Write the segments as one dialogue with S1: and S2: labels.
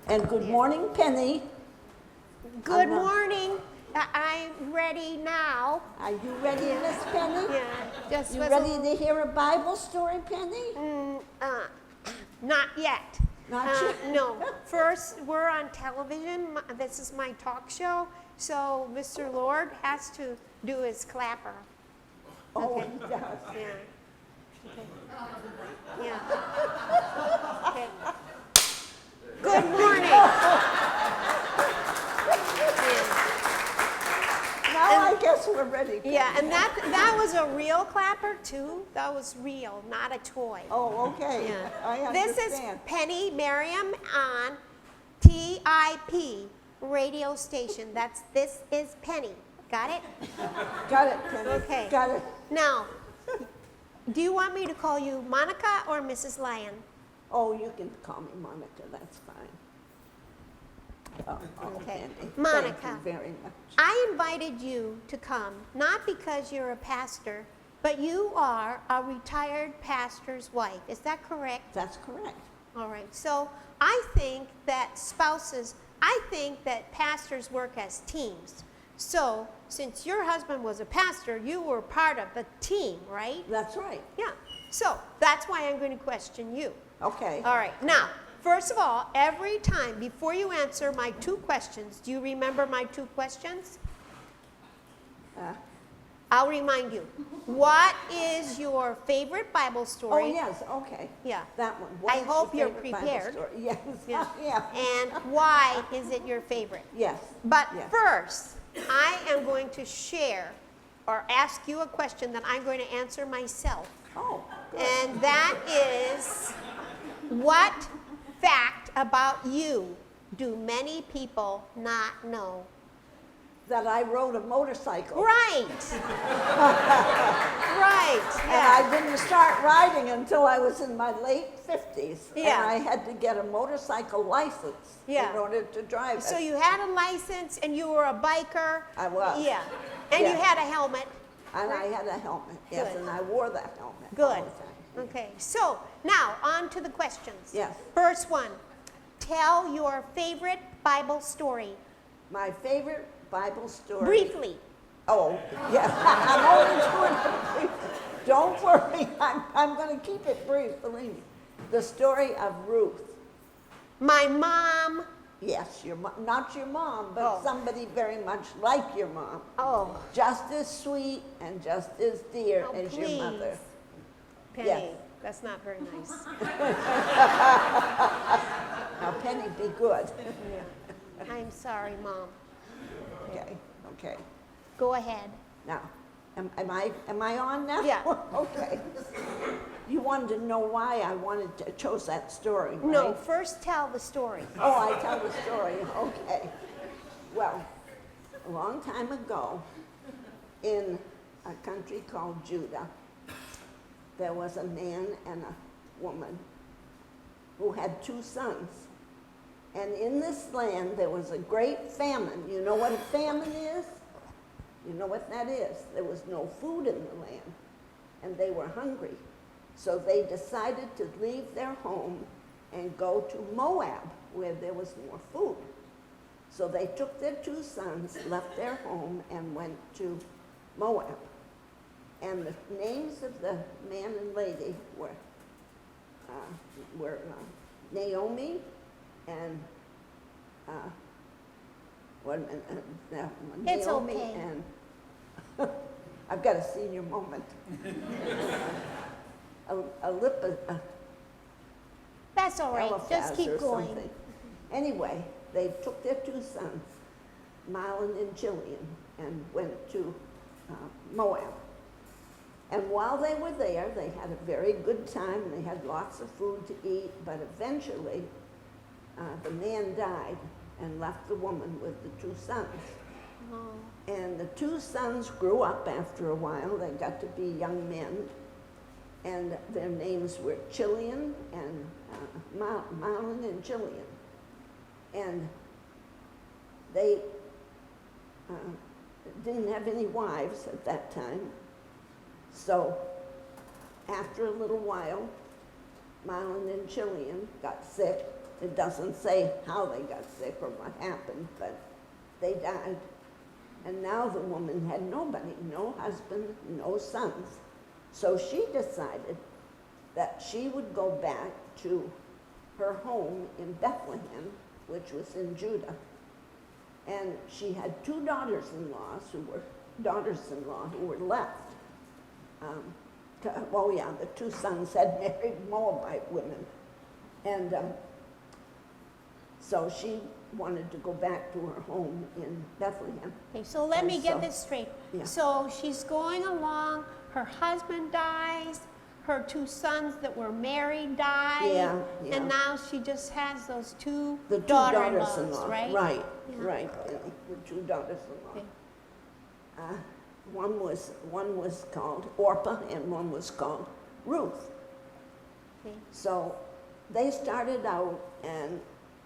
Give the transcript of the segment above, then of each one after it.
S1: And good morning, Penny.
S2: Good morning. I'm ready now.
S1: Are you ready, Miss Penny?
S2: Yeah, just
S1: You
S2: was
S1: ready to hear a Bible story, Penny?
S2: Not yet.
S1: Not yet?
S2: No. First, we're on television. This is my talk show, so Mr. Lord has to do his clapper.
S1: Oh,
S2: Okay.
S1: he does.
S2: Yeah. Okay. Yeah. Okay. Good morning.
S1: Now I guess we're ready. Penny.
S2: Yeah, and that was a real clapper too. That was real, not a toy.
S1: Oh, okay.
S2: Yeah.
S1: I understand.
S2: This is Penny Merriam on TIP radio station. This is Penny. Got it?
S1: Got it, Penny.
S2: Okay.
S1: Got it.
S2: Now, do you want me to call you Monica or Mrs. Lyon?
S1: Oh, you can call me Monica. That's fine. Oh,
S2: Okay.
S1: Penny.
S2: Monica.
S1: Thank you very much.
S2: I invited you to come, not because you're a pastor, but you are a retired pastor's wife. Is that correct?
S1: That's correct.
S2: All right. So I think that pastors work as teams. So since your husband was a pastor, you were part of the team, right?
S1: That's right.
S2: Yeah. So that's why I'm going to question you.
S1: Okay.
S2: All right. Now, first of all, every time before you answer my 2 questions, do you remember my 2 questions? I'll remind you. What is your favorite Bible
S1: Oh,
S2: story?
S1: yes. Okay.
S2: Yeah.
S1: That one.
S2: I
S1: What is
S2: hope
S1: your
S2: you're
S1: favorite Bible
S2: prepared.
S1: story? Yes.
S2: Yeah.
S1: Yeah.
S2: And why is it your favorite?
S1: Yes.
S2: But
S1: Yes.
S2: first, I am going to share or ask you a question that I'm going to answer myself.
S1: Oh, good.
S2: And that is, what fact about you do many people not know?
S1: That I rode a motorcycle.
S2: Right. Right.
S1: And
S2: Yeah.
S1: I didn't start riding until I was in my late 50s.
S2: Yeah.
S1: And I had to get a motorcycle license
S2: Yeah.
S1: in order to drive
S2: So
S1: it.
S2: you had a license and you were a biker.
S1: I was.
S2: Yeah. And you
S1: Yes.
S2: had a helmet.
S1: And I had a helmet, yes,
S2: Good.
S1: and I wore that helmet
S2: Good.
S1: all the time.
S2: Okay. So now on to the questions.
S1: Yes.
S2: First one. Tell your favorite Bible story.
S1: My favorite Bible story.
S2: Briefly.
S1: Oh, yes. I'm only doing it briefly. Don't worry. I'm going to keep it brief, believe me. The story of Ruth.
S2: My mom.
S1: Yes, not your mom, but
S2: Oh.
S1: somebody very much like your mom.
S2: Oh.
S1: Just as sweet and just as dear
S2: Oh,
S1: as
S2: please.
S1: your mother.
S2: Penny.
S1: Yes.
S2: That's not very nice.
S1: Now, Penny, be good.
S2: I'm sorry, Mom.
S1: Okay, okay.
S2: Go ahead.
S1: Now, am I on now?
S2: Yeah.
S1: Okay. You wanted to know why I chose that story, right?
S2: No, first tell the story.
S1: Oh, I tell the story. Okay. Well, a long time ago, in a country called Judah, there was a man and a woman who had 2 sons. And in this land, there was a great famine. You know what a famine is? You know what that is? There was no food in the land, and they were hungry. So they decided to leave their home and go to Moab, where there was more food. So they took their 2 sons, left their home, and went to Moab. And the names of the man and lady were Naomi and
S2: It's
S1: Naomi
S2: okay.
S1: and I've got a senior moment.
S2: That's all right. Just
S1: Eliphaz
S2: keep
S1: or
S2: going.
S1: something. Anyway, they took their 2 sons, Mahlon and Chilion, and went to Moab. And while they were there, they had a very good time. They had lots of food to eat, but eventually the man died and left the woman with the 2 sons.
S2: Oh.
S1: And the 2 sons grew up after a while. They got to be young men. And their names were Chilion and Mahlon and Chilion. And they didn't have any wives at that time. So after a little while, Mahlon and Chilion got sick It doesn't say how they got sick or what happened, but they died. And now the woman had nobody, no husband, no sons. So she decided that she would go back to her home in Bethlehem, which was in Judah. And she had two daughters-in-law who were left. The two sons had married Moabite women. And so she wanted to go back to her home in Bethlehem.
S2: Okay, so let me get this straight.
S1: Yeah.
S2: So she's going along, her husband dies, her two sons that were married die,
S1: Yeah.
S2: and now she just has those two
S1: The two
S2: daughter-in-laws,
S1: daughters-in-law.
S2: right?
S1: Right,
S2: Yeah.
S1: right, Penny, the two daughters-in-law.
S2: Okay.
S1: One was called Orpah and one was called Ruth.
S2: Okay.
S1: So they started out and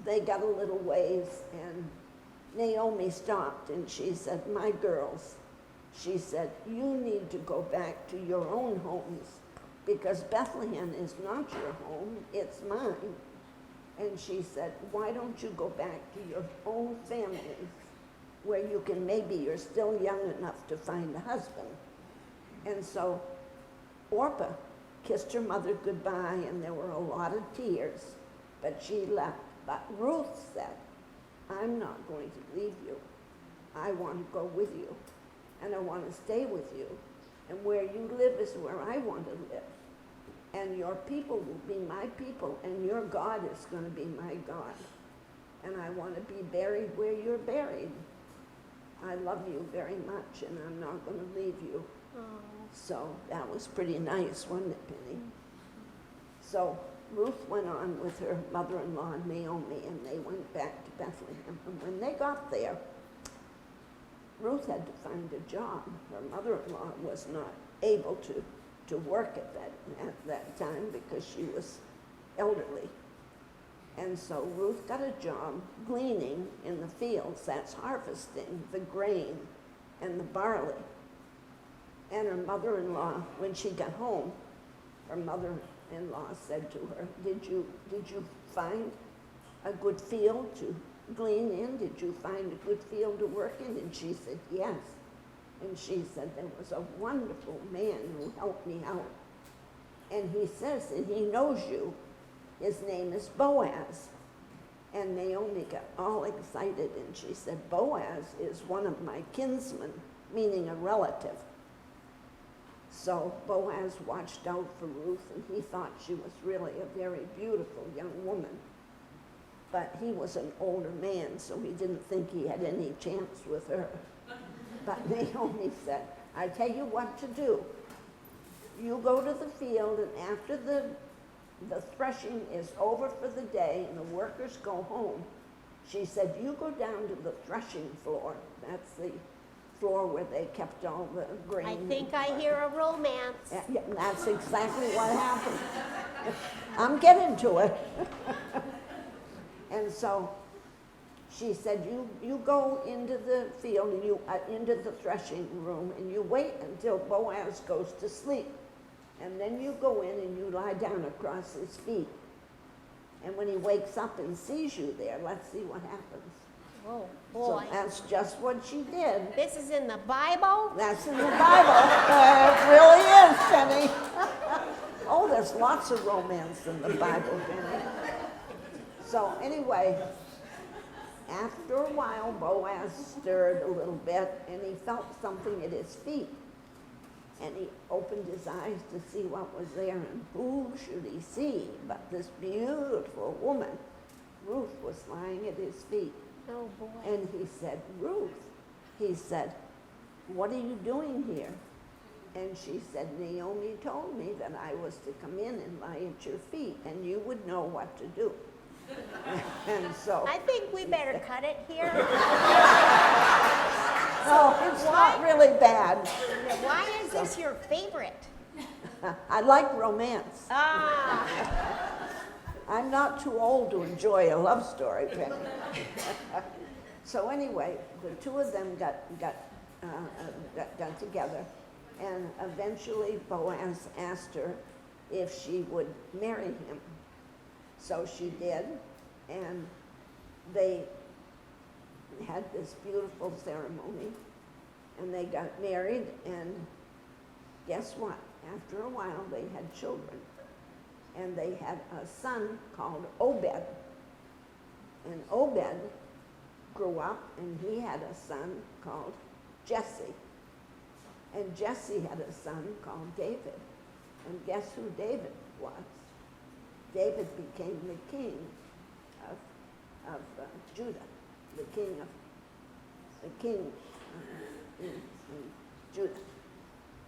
S1: they got a little ways, and Naomi stopped and she said, "My girls," she said, "you need to go back to your own homes, because Bethlehem is not your home, it's mine." And she said, "Why don't you go back to your own families where you can, maybe you're still young enough to find a husband." And so Orpah kissed her mother goodbye, and there were a lot of tears, but she left. But Ruth said, "I'm not going to leave you. I want to go with you, and I want to stay with you. And where you live is where I want to live. And your people will be my people, and your God is going to be my God. And I want to be buried where you're buried. I love you very much, and I'm not going to leave you."
S2: Oh.
S1: So that was pretty nice, wasn't it, Penny? So Ruth went on with her mother-in-law, Naomi, and they went back to Bethlehem. And when they got there, Ruth had to find a job. Her mother-in-law was not able to work at that time because she was elderly. And so Ruth got a job gleaning in the fields. That's harvesting the grain and the barley. And her mother-in-law, when she got home, her mother-in-law said to her, did you find a good field to glean in? Did you find a good field to work in?" And she said, "Yes." And she said, "There was a wonderful man who helped me out. And he says that he knows you. His name is Boaz." And Naomi got all excited, and she said, "Boaz is one of my kinsmen," meaning a relative. So Boaz watched out for Ruth, and he thought she was really a very beautiful young woman. But he was an older man, so he didn't think he had any chance with her. But Naomi said, "I tell you what to do. You go to the field, and after the threshing is over for the day and the workers go home," she said, "you go down to the threshing floor." That's the floor where they kept all the grain.
S2: I think I hear a romance.
S1: Yeah, that's exactly what happened. I'm getting to it. And so she said, you go into the field, and into the threshing room, and you wait until Boaz goes to sleep. And then you go in and you lie down across his feet. And when he wakes up and sees you there, let's see what happens.
S2: Oh, boy.
S1: So that's just what she did.
S2: This is in the Bible?
S1: That's in the Bible. It really is, Penny. Oh, there's lots of romance in the Bible, Penny. So anyway, after a while, Boaz stirred a little bit, and he felt something at his feet. And he opened his eyes to see what was there, and who should he see but this beautiful woman. Ruth was lying at his feet.
S2: Oh, boy.
S1: And he said, "Ruth," he said, "what are you doing here?" And she said, "Naomi told me that I was to come in and lie at your feet, and you would know what to do." And so,
S2: I think we better cut it here.
S1: no, it's not really bad.
S2: Why is this your favorite?
S1: I like romance.
S2: Ah,
S1: I'm not too old to enjoy a love story, Penny. So anyway, the two of them got together, and eventually Boaz asked her if she would marry him. So she did, And they had this beautiful ceremony, and they got married, and guess what? After a while, they had children, and they had a son called Obed. And Obed grew up, and he had a son called Jesse. And Jesse had a son called David. And guess who David was? David became the king of Judah, the king in Judah.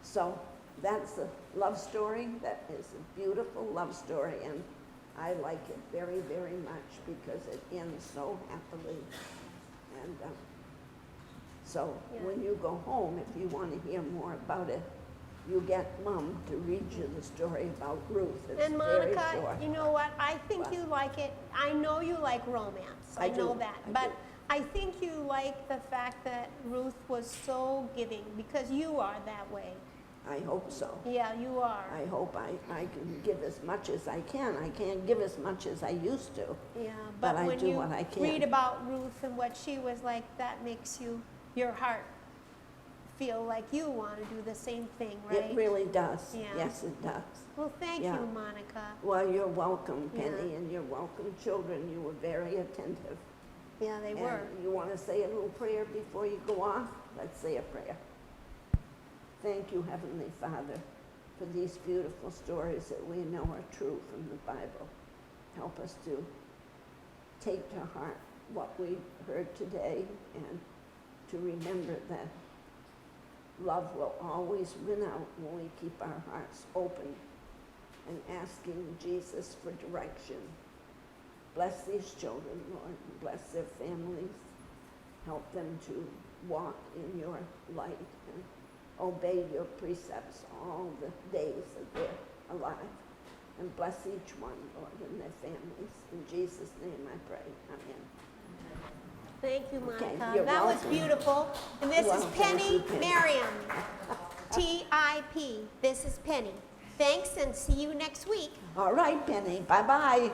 S1: So that's a love story. That is a beautiful love story, and I like it very, very much because it ends so happily. And so when you go home, if you want to hear more about it, you get Mom to read you the story about Ruth. It's
S2: And
S1: very
S2: Monica,
S1: short.
S2: you know what? I think you like it. I know you like romance. I know
S1: do.
S2: that.
S1: I
S2: But
S1: do.
S2: I think you like the fact that Ruth was so giving because you are that way.
S1: I hope so.
S2: Yeah, you are.
S1: I hope I can give as much as I can. I can't give as much as I used to.
S2: Yeah,
S1: but
S2: but
S1: I
S2: when
S1: do
S2: you
S1: what I can.
S2: read about Ruth and what she was like, that makes your heart feel like you want to do the same thing, right?
S1: It really does.
S2: Yeah.
S1: Yes, it does.
S2: Well, thank
S1: Yeah.
S2: you, Monica.
S1: Well, you're welcome, Penny,
S2: Yeah.
S1: and you're welcome, children. You were very attentive.
S2: Yeah, they were.
S1: And you want to say a little prayer before you go off? Let's say a prayer. Thank you, Heavenly Father, for these beautiful stories that we know are true from the Bible. Help us to take to heart what we heard today and to remember that love will always win out when we keep our hearts open and asking Jesus for direction. Bless these children, Lord, and bless their families. Help them to walk in your light and obey your precepts all the days that they're alive. And bless each one, Lord, and their families. In Jesus' name I pray. Amen.
S2: Thank you, Monica.
S1: Okay, you're
S2: that was
S1: welcome.
S2: beautiful. And this
S1: Well,
S2: is
S1: thank
S2: Penny
S1: you, Penny.
S2: Merriam. TIP. This is Penny. Thanks, and see you next week.
S1: All right, Penny. Bye-bye.